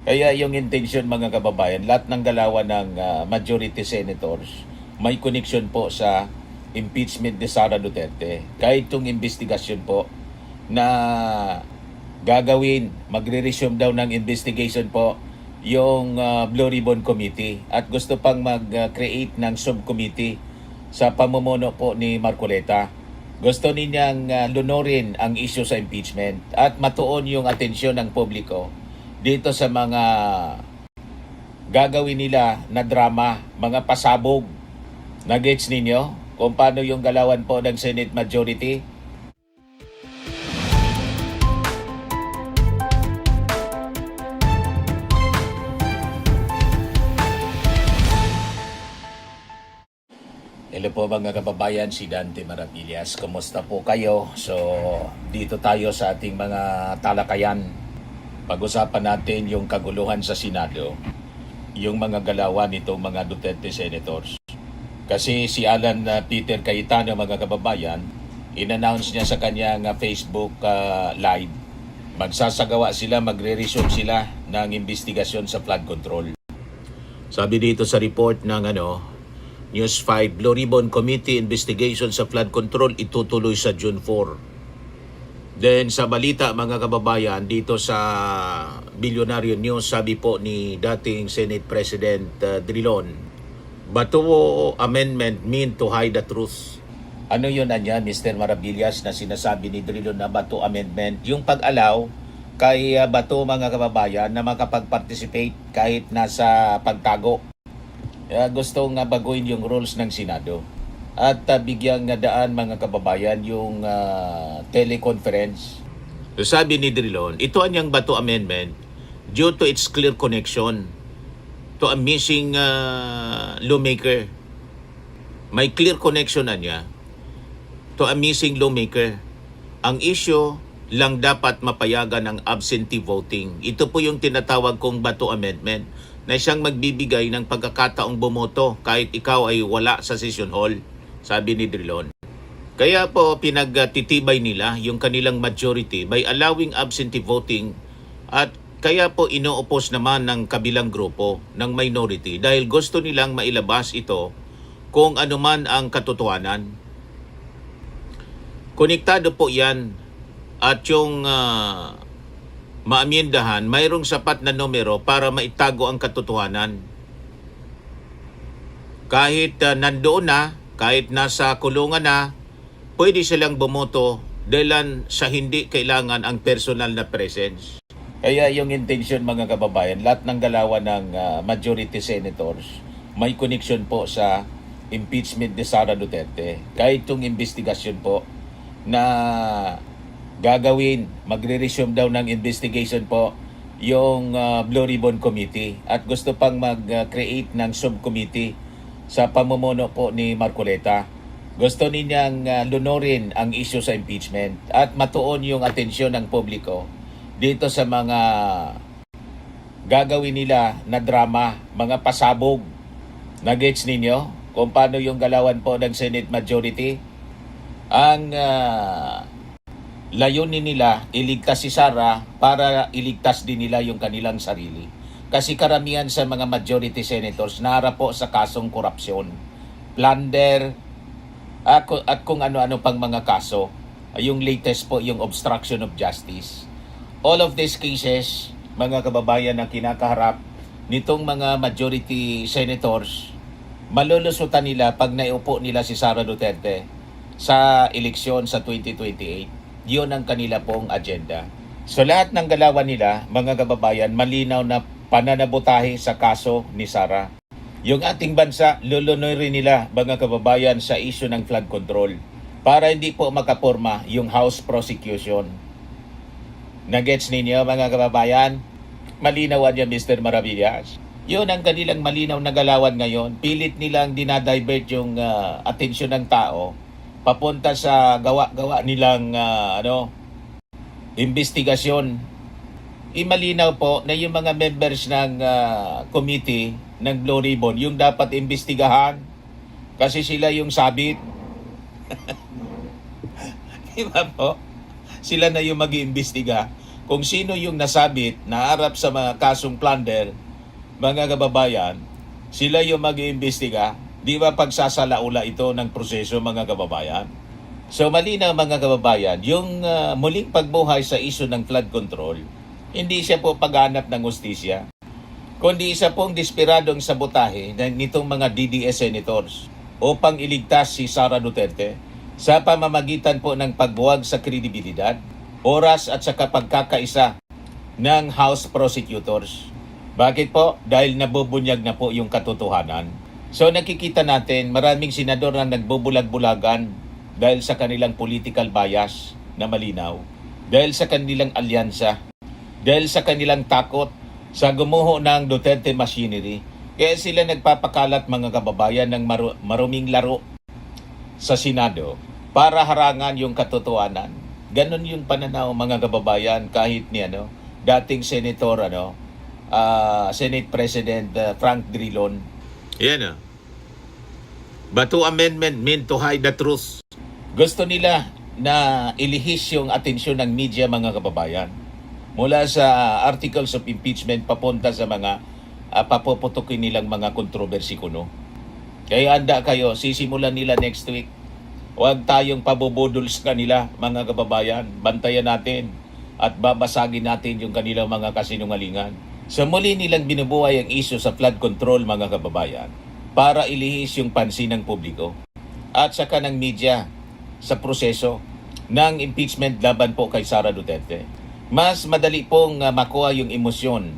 Kaya yung intention mga kababayan, lahat ng galawan ng majority senators may connection po sa impeachment ni Sara Duterte. Kahit yung investigasyon po na gagawin, magre-resume daw ng investigation po yung Blue Ribbon Committee at gusto pang mag-create ng subcommittee sa pamumuno po ni Marcoleta. Gusto ninyang lunurin ang issue sa impeachment at matuon yung atensyon ng publiko dito sa mga gagawin nila na drama, mga pasabog. Na-gets ninyo kung paano yung galawan po ng Senate Majority? Hello po mga kababayan, si Dante Maravillas. Kumusta po kayo? So, dito tayo sa ating mga talakayan. Pag-usapan natin yung kaguluhan sa Senado, yung mga galawan nitong mga Duterte Senators. Kasi si Alan Peter Cayetano, mga kababayan, in-announce niya sa kanyang Facebook live, magsasagawa sila, magre-resume sila ng investigasyon sa flood control. Sabi dito sa report ng News 5, Blue Ribbon Committee investigation sa flood control itutuloy sa June 4. Then sa balita mga kababayan, dito sa Billionaire News, sabi po ni dating Senate President Drilon, Bato amendment mean to hide the truth. Ano yun Mr. Maravillas, na sinasabi ni Drilon na Bato amendment? Yung pag-allow kay Bato mga kababayan na makapag-participate kahit nasa pagtago. Gustong baguhin yung rules ng Senado at bigyang daan mga kababayan yung teleconference. So sabi ni Drilon, ito anyang Bato Amendment due to its clear connection to a missing lawmaker. May clear connection na niya to a missing lawmaker. Ang issue lang dapat mapayagan ng absentee voting. Ito po yung tinatawag kong Bato Amendment na siyang magbibigay ng pagkakataong bumoto kahit ikaw ay wala sa session hall, sabi ni Drilon. Kaya po pinagtitibay nila yung kanilang majority by allowing absentee voting at kaya po ino-oppose naman ng kabilang grupo ng minority dahil gusto nilang mailabas ito kung anuman ang katotohanan. Konektado po yan at yung maamyendahan, mayroong sapat na numero para maitago ang katotohanan. Kahit nandoon na, kahit nasa kulungan na, pwede silang bumoto dahil sa hindi kailangan ang personal na presence. Kaya yung intention mga kababayan, lahat ng galawan ng majority senators may connection po sa impeachment ni Sara Duterte. Kahit yung investigasyon po na gagawin, magre-resume daw ng investigation po yung Blue Ribbon Committee at gusto pang mag-create ng subcommittee sa pamumuno po ni Marcoleta. Gusto ninyang lunurin ang issue sa impeachment at matuon yung atensyon ng publiko dito sa mga gagawin nila na drama, mga pasabog. Na-gets ninyo kung paano yung galawan po ng Senate Majority? Ang layunin nila, iligtas si Sara para iligtas din nila yung kanilang sarili. Kasi karamihan sa mga majority senators naharap po sa kasong korupsyon, plunder, at kung ano-ano pang mga kaso. Yung latest po, yung obstruction of justice. All of these cases, mga kababayan, na kinakaharap nitong mga majority senators, malulusutan nila pag naiupo nila si Sara Duterte sa eleksyon sa 2028. Yun ang kanila pong agenda. So lahat ng galawan nila, mga kababayan, malinaw na pananabutahe sa kaso ni Sara. Yung ating bansa, lulunurin nila, mga kababayan, sa issue ng flood control para hindi po makaporma yung House prosecution. Nagets ninyo mga kababayan? Malinawan niya Mr. Maravillas. Yun ang kanilang malinaw na galawan ngayon. Pilit nilang dinadivert yung atensyon ng tao papunta sa gawa-gawa nilang investigasyon. Imalinaw po na yung mga members ng committee ng Blue Ribbon, yung dapat imbestigahan kasi sila yung sabit. Diba po? Sila na yung mag-iimbestiga. kung sino yung nasabit na harap sa mga kasong plunder, mga kababayan, sila yung mag-iimbestiga. Di ba pagsasalaula ito ng proseso, mga kababayan? So malinaw, mga kababayan, yung muling pagbuhay sa isyu ng flood control, hindi siya po paghanap ng hustisya, kundi isa pong desperadong sabotahe nitong mga DDS senators upang iligtas si Sara Duterte sa pamamagitan po ng pagbuwag sa kredibilidad, oras at saka pagkakaisa ng House Prosecutors. Bakit po? Dahil nabubunyag na po yung katotohanan. So nakikita natin maraming senador na nagbubulag-bulagan dahil sa kanilang political bias na malinaw, dahil sa kanilang alyansa, dahil sa kanilang takot sa gumuho ng Duterte machinery. Kaya sila nagpapakalat, mga kababayan, ng maruming laro sa Senado para harangan yung katotohanan. Ganon yung pananaw, mga kababayan, kahit ni dating Senator Senate President Frank Drilon. Yan Bato Amendment meant to hide the truth. Gusto nila na ilihis yung atensyon ng media, mga kababayan, mula sa articles of impeachment papunta sa mga papuputukin nilang mga kontrobersi kuno. Kaya handa kayo, sisimulan nila next week. Huwag tayong pabubudol sa kanila, mga kababayan. Bantayan natin at babasagin natin yung kanilang mga kasinungalingan. So muli nilang binubuhay ang issue sa flood control, mga kababayan, para ilihis yung pansin ng publiko at saka ng media sa proseso ng impeachment laban po kay Sara Duterte. Mas madali pong makuha yung emosyon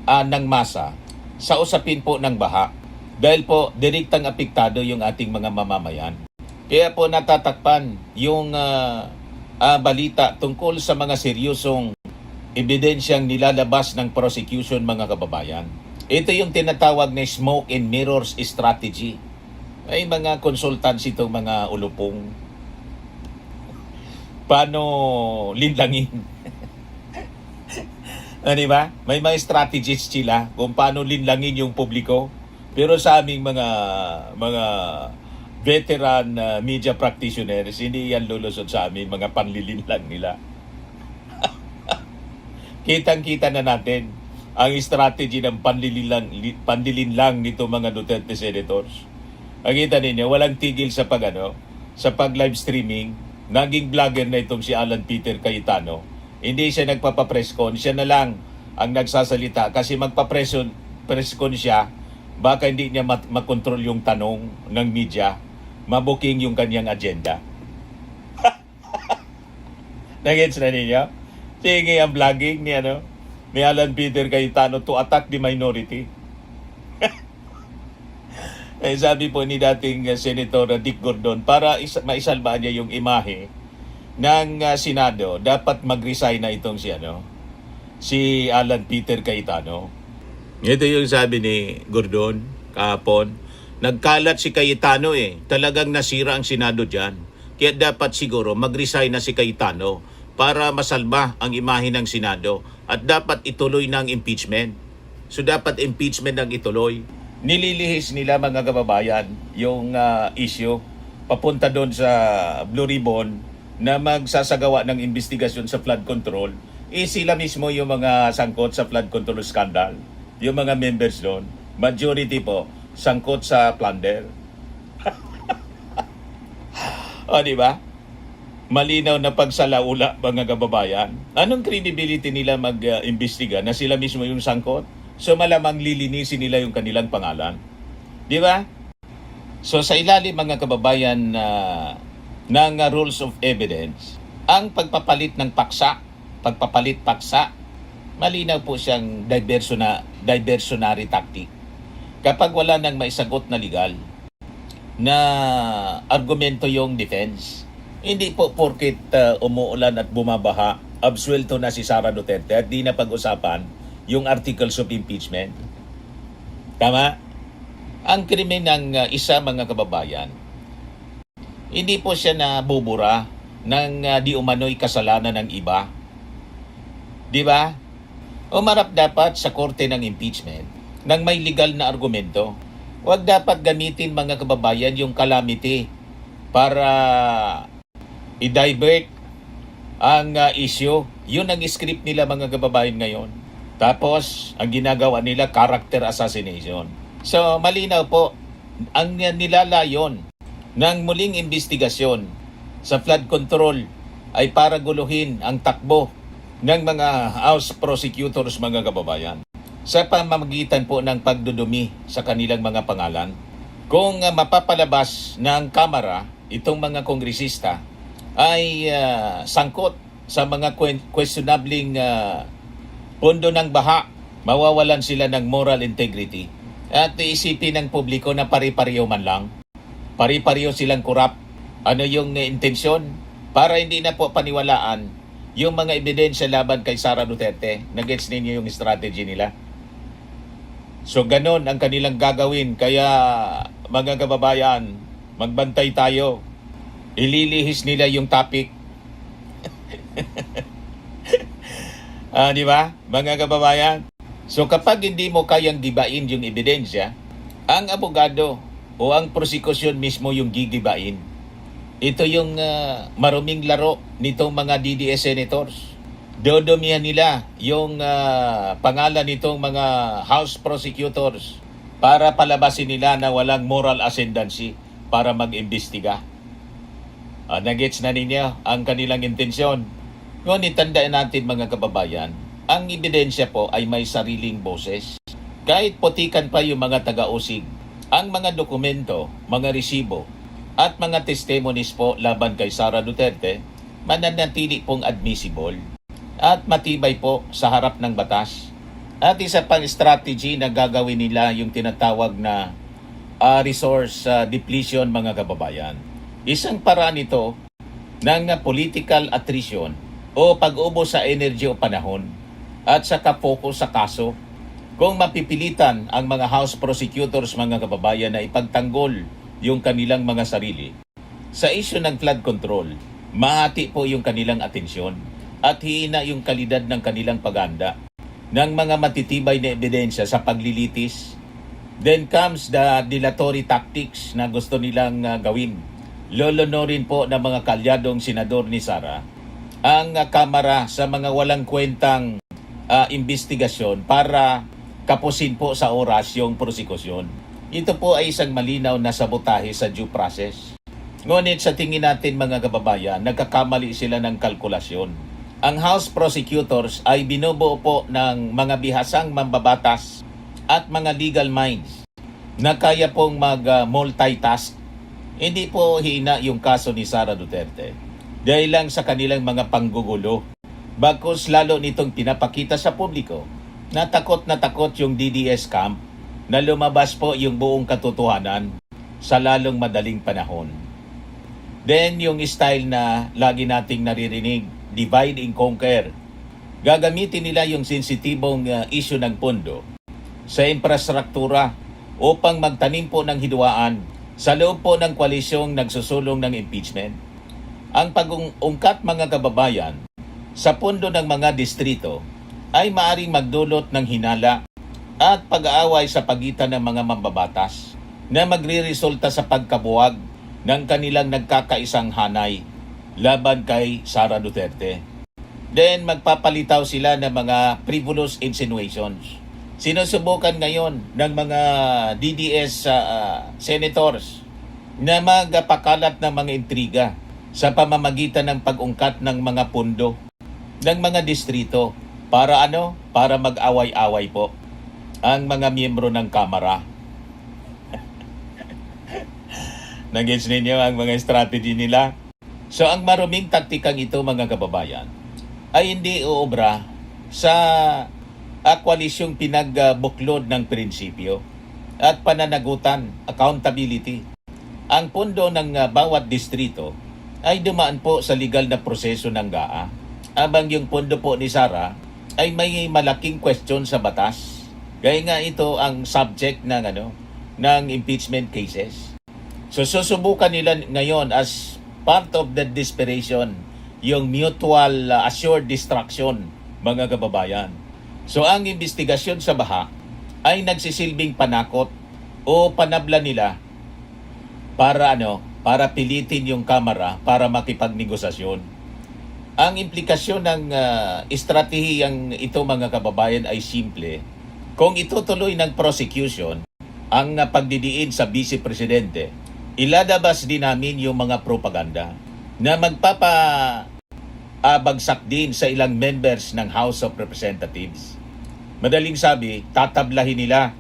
ng masa sa usapin po ng baha dahil po direktang apektado yung ating mga mamamayan. Kaya po natatakpan yung balita tungkol sa mga seryosong ebidensyang nilalabas ng prosecution, mga kababayan. Ito yung tinatawag na smoke and mirrors strategy. May mga consultants itong mga ulupong. Paano linlangin? Diba? May mga strategies sila kung paano linlangin yung publiko. Pero sa aming mga veteran media practitioners, hindi yan lulusot sa amin, mga panlilinlang nila. Kitang-kita na natin ang strategy ng panlilinlang nito mga Duterte senators. Nakita ninyo, walang tigil sa pag-live streaming. Naging vlogger na itong si Alan Peter Cayetano. Hindi siya nagpapa-press con, siya na lang ang nagsasalita kasi magpa-press con siya, baka hindi niya makontrol yung tanong ng media, mabuking yung kanyang agenda. Nagets na ninyo? Sige, ang vlogging ni Alan Peter Cayetano to attack the minority. Sabi po ni dating Senator Dick Gordon, para maisalba niya yung imahe ng Senado, dapat mag-resign na itong si Alan Peter Cayetano. Ito yung sabi ni Gordon kahapon. Nagkalat si Cayetano talagang nasira ang Senado dyan. Kaya dapat siguro mag-resign na si Cayetano para masalba ang imahe ng Senado at dapat ituloy ng impeachment. So dapat impeachment ang ituloy. Nililihis nila, mga kababayan, yung issue papunta doon sa Blue Ribbon na magsasagawa ng investigasyon sa flood control. Sila mismo yung mga sangkot sa flood control scandal. Yung mga members doon, majority po, sangkot sa plunder. O, di ba? Malinaw na pagsalaula, mga kababayan. Anong credibility nila mag-imbestiga na sila mismo yung sangkot? So malamang lilinisin nila yung kanilang pangalan. Di ba? So sa ilalim, mga kababayan, ng rules of evidence, ang pagpapalit ng paksa, malinaw po siyang diversionary tactic. Kapag wala nang maisagot na legal na argumento yung defense, hindi po porket umuulan at bumabaha, absuelto na si Sara Duterte at di na pag-usapan yung articles of impeachment. Tama? Ang krimen ng isa, mga kababayan, hindi po siya nabubura ng di umano'y kasalanan ng iba. Di ba? Umarap dapat sa korte ng impeachment ng may legal na argumento. Huwag dapat gamitin, mga kababayan, yung calamity para i-divert ang issue. Yun ang script nila mga kababayan ngayon. Tapos, ang ginagawa nila, character assassination. So, malinaw po, ang nilalayon ng muling investigasyon sa flood control ay para guluhin ang takbo ng mga House prosecutors mga kababayan sa pamamagitan po ng pagdudumi sa kanilang mga pangalan. Kung mapapalabas ng Kamara itong mga kongresista ay sangkot sa mga questionabling pondo ng baha, mawawalan sila ng moral integrity. At iisipin ng publiko na pari-pariyo man lang. Pari-pariyo silang kurap. Ano yung intensyon? Para hindi na po paniwalaan yung mga ebidensya laban kay Sara Duterte. Nagets ninyo yung strategy nila. So ganon ang kanilang gagawin. Kaya mga kababayan, magbantay tayo. Ililihis nila yung topic. Di ba, mga kababayan? So kapag hindi mo kayang gibain yung ebidensya, ang abogado o ang prosekusyon mismo yung gigibain. Ito yung maruming laro nitong mga DDS senators. Dodomihan nila yung pangalan nitong mga House prosecutors para palabasin nila na walang moral ascendancy para mag-imbestiga. Nagets na ninyo ang kanilang intensyon. Ngunit tandaan natin mga kababayan, ang ebidensya po ay may sariling boses. Kahit putikan pa yung mga taga-usig, ang mga dokumento, mga resibo, at mga testimonies po laban kay Sara Duterte, mananatili pong admissible at matibay po sa harap ng batas. At isa pang strategy na gagawin nila yung tinatawag na resource depletion mga kababayan. Isang paraan ito ng political attrition o pag-ubos sa energy o panahon at sa focus sa kaso. Kung mapipilitan ang mga House prosecutors mga kababayan na ipagtanggol yung kanilang mga sarili sa issue ng flood control, mahati po yung kanilang atensyon at hihina yung kalidad ng kanilang paganda ng mga matitibay na ebidensya sa paglilitis. Then comes the dilatory tactics na gusto nilang gawin. Lolonorin po ng mga kalyadong senador ni Sara ang Kamara sa mga walang kwentang investigasyon para kapusin po sa oras yung prosekusyon. Ito po ay isang malinaw na sabotahe sa due process. Ngunit sa tingin natin mga kababayan, nagkakamali sila ng kalkulasyon. Ang House prosecutors ay binubuo po ng mga bihasang mambabatas at mga legal minds na kaya pong mag-multitask. Hindi po hina yung kaso ni Sara Duterte dahil lang sa kanilang mga panggugulo. Bagkus lalo nitong pinapakita sa publiko na takot yung DDS camp na lumabas po yung buong katotohanan sa lalong madaling panahon. Then yung style na lagi nating naririnig, divide and conquer. Gagamitin nila yung sensitibong issue ng pondo sa infrastruktura upang magtanim po ng hidwaan sa loob po ng koalisyong nagsusulong ng impeachment. Ang pag-ungkat mga kababayan sa pondo ng mga distrito ay maaring magdulot ng hinala at pag-aaway sa pagitan ng mga mambabatas na magre-resulta sa pagkabuwag ng kanilang nagkakaisang hanay laban kay Sara Duterte. Then magpapalitaw sila ng mga frivolous insinuations. Sinusubukan ngayon ng mga DDS senators na magpakalat ng mga intriga sa pamamagitan ng pag-ungkat ng mga pondo ng mga distrito. Para ano? Para mag-away-away po ang mga miyembro ng Kamara. Nag-gets ninyo ang mga strategy nila? So ang maruming taktikang ito mga kababayan ay hindi uobra sa koalisyong pinagbuklod ng prinsipyo at pananagutan, accountability. Ang pondo ng bawat distrito ay dumaan po sa legal na proseso ng GAA, abang yung pondo po ni Sara ay may malaking question sa batas. Kaya nga ito ang subject ng impeachment cases. So susubukan nila ngayon as part of the desperation yung mutual assured destruction mga kababayan. So ang investigasyon sa baha ay nagsisilbing panakot o panabla nila para para pilitin yung Kamara para makipagnegosasyon. Ang implikasyon ng estratehiyang ito mga kababayan ay simple. Kung itutuloy ng prosecution ang pagdidiin sa Vice Presidente, ilalabas din namin yung mga propaganda na magpapabagsak din sa ilang members ng House of Representatives. Madaling sabi, tatablahin nila.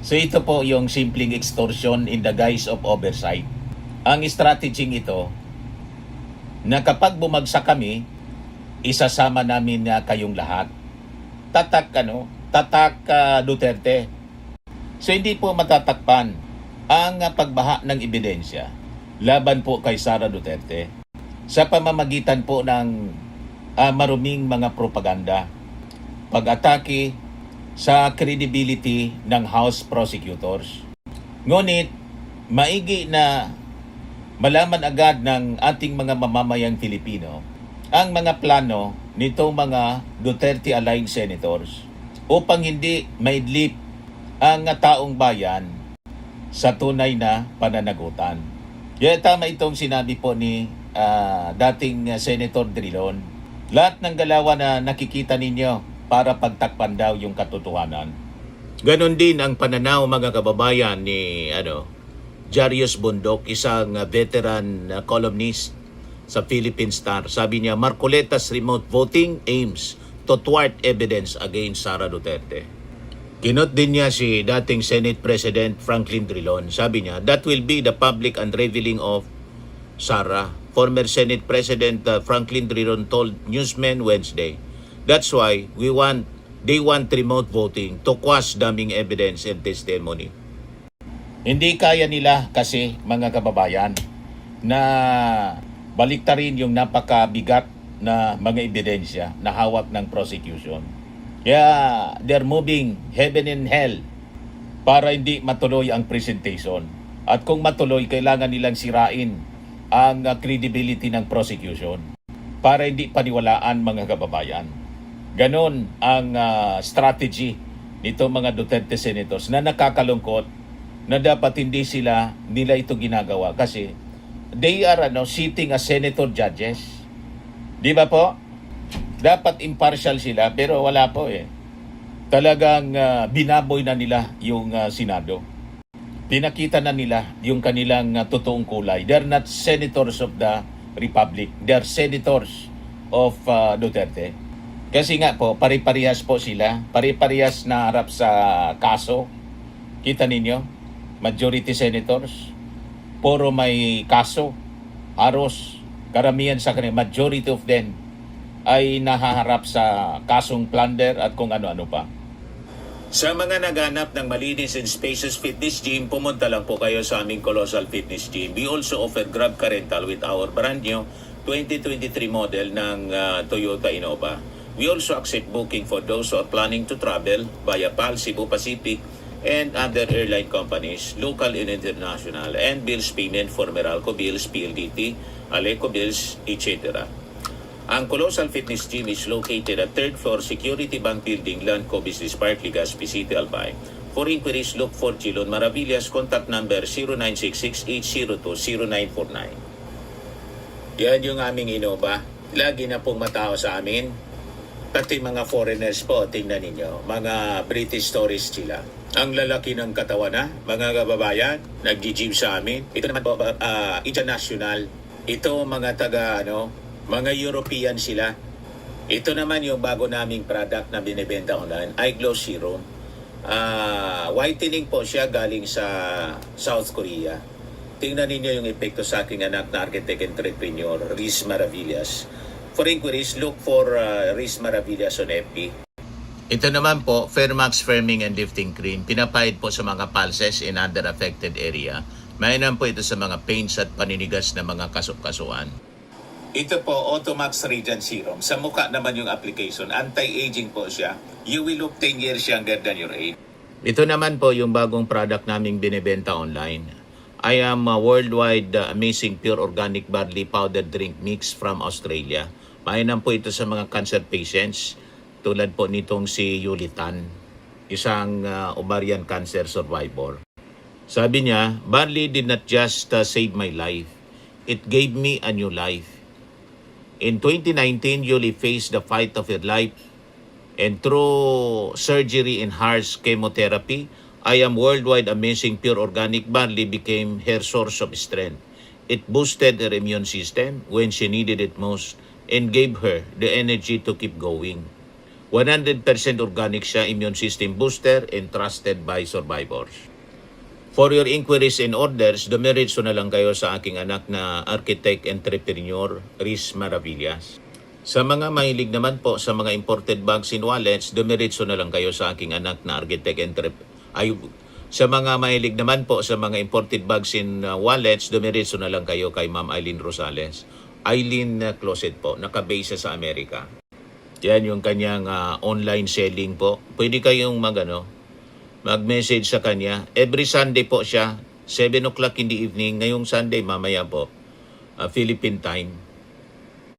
So ito po yung simpleng extortion in the guise of oversight. Ang strategy ito, na kapag bumagsak kami, isasama namin na kayong lahat. Tatak Duterte. So hindi po matatakpan ang pagbaha ng ebidensya laban po kay Sara Duterte sa pamamagitan po ng maruming mga propaganda, pag-atake sa credibility ng House prosecutors. Ngunit maigi na malaman agad ng ating mga mamamayang Pilipino ang mga plano nitong mga Duterte-aligned senators upang hindi maidlip ang taong bayan sa tunay na pananagutan. Kaya tama itong sinabi po ni dating Senator Drilon. Lahat ng galawan na nakikita ninyo para pagtakpan daw yung katotohanan. Ganon din ang pananaw mga kababayan ni Jarius Bundok, isang veteran columnist sa Philippine Star. Sabi niya, Marcoleta's remote voting aims to thwart evidence against Sara Duterte. Kinot din niya si dating Senate President Franklin Drilon. Sabi niya, that will be the public unraveling of Sara. Former Senate President Franklin Drilon told newsmen Wednesday, that's why they want remote voting to quash damning evidence and testimony. Hindi kaya nila kasi mga kababayan na baliktarin yung napakabigat na mga ebidensya na hawak ng prosecution. Kaya they're moving heaven and hell para hindi matuloy ang presentation. At kung matuloy, kailangan nilang sirain ang credibility ng prosecution para hindi paniwalaan mga kababayan. Ganon ang strategy nito mga Duterte senators na nakakalungkot na dapat hindi nila ito ginagawa kasi they are sitting as senator judges. Di ba po? Dapat impartial sila pero wala po eh. Talagang binaboy na nila yung Senado. Pinakita na nila yung kanilang totoong kulay. They're not senators of the Republic. They're senators of Duterte. Kasi nga po, pare-parehas po sila. Pare-parehas na harap sa kaso. Kita ninyo? Majority senators, puro may kaso, haros, karamihan sa kanila, majority of them ay nahaharap sa kasong plunder at kung ano-ano pa. Sa mga naghanap ng malinis and spacious fitness gym, pumunta lang po kayo sa aming Colossal Fitness Gym. We also offer Grab Car Rental with our brand new 2023 model ng Toyota Innova. We also accept booking for those who are planning to travel via PAL, Cebu Pacific, and other airline companies, local and international, and bills payment for Meralco Bills, PLDT, Aleco Bills, etc. Ang Colossal Fitness Gym is located at 3rd floor Security Bank Building, Landco Business Park, Legazpi City, Albay. For inquiries, look for Chilon Maravillas, contact number 0966-802-0949. Yan yung aming Innova. Lagi na pong matao sa amin. Pati mga foreigners po, tingnan ninyo, mga British tourists sila. Ang lalaki ng katawan na, mga kababayan, nag-gym sa amin. Ito naman po, international. Ito mga mga European sila. Ito naman yung bago naming product na binibenta online, iGlow Serum. Whitening po siya galing sa South Korea. Tingnan ninyo yung epekto sa aking anak na architect entrepreneur, Riz Maravillas. For inquiries, look for Riz Maravillas on FB. Ito naman po, Fairmax Firming and Lifting Cream. Pinapahid po sa mga pulses in other affected area. Mainam po ito sa mga pains at paninigas na mga kasukasuan. Ito po, Automax Radiant Serum. Sa mukha naman yung application. Anti-aging po siya. You will look 10 years younger than your age. Ito naman po yung bagong product naming binibenta online. I am a worldwide amazing pure organic barley powder drink mix from Australia. Mainam po ito sa mga cancer patients. Tulad po nitong si Yulitan, isang ovarian cancer survivor. Sabi niya, barley did not just save my life. It gave me a new life. In 2019, Yuli faced the fight of her life, and through surgery and harsh chemotherapy, I Am Worldwide Amazing Pure Organic Barley became her source of strength. It boosted her immune system when she needed it most and gave her the energy to keep going. 100% organic siya, immune system booster, and trusted by survivors. For your inquiries and orders, dumiretso na lang kayo sa aking anak na architect entrepreneur, Riz Maravillas. Sa mga mahilig naman po sa mga imported bags and wallets, dumiretso na lang kayo sa aking anak na architect sa mga mahilig naman po sa mga imported bags and wallets, dumiretso na lang kayo kay Ma'am Eileen Rosales. Eileen Closet po, nakabase sa Amerika. Yan yung kanyang online selling po. Pwede kayong mag-message sa kanya. Every Sunday po siya, 7 o'clock in the evening. Ngayong Sunday, mamaya po, Philippine time.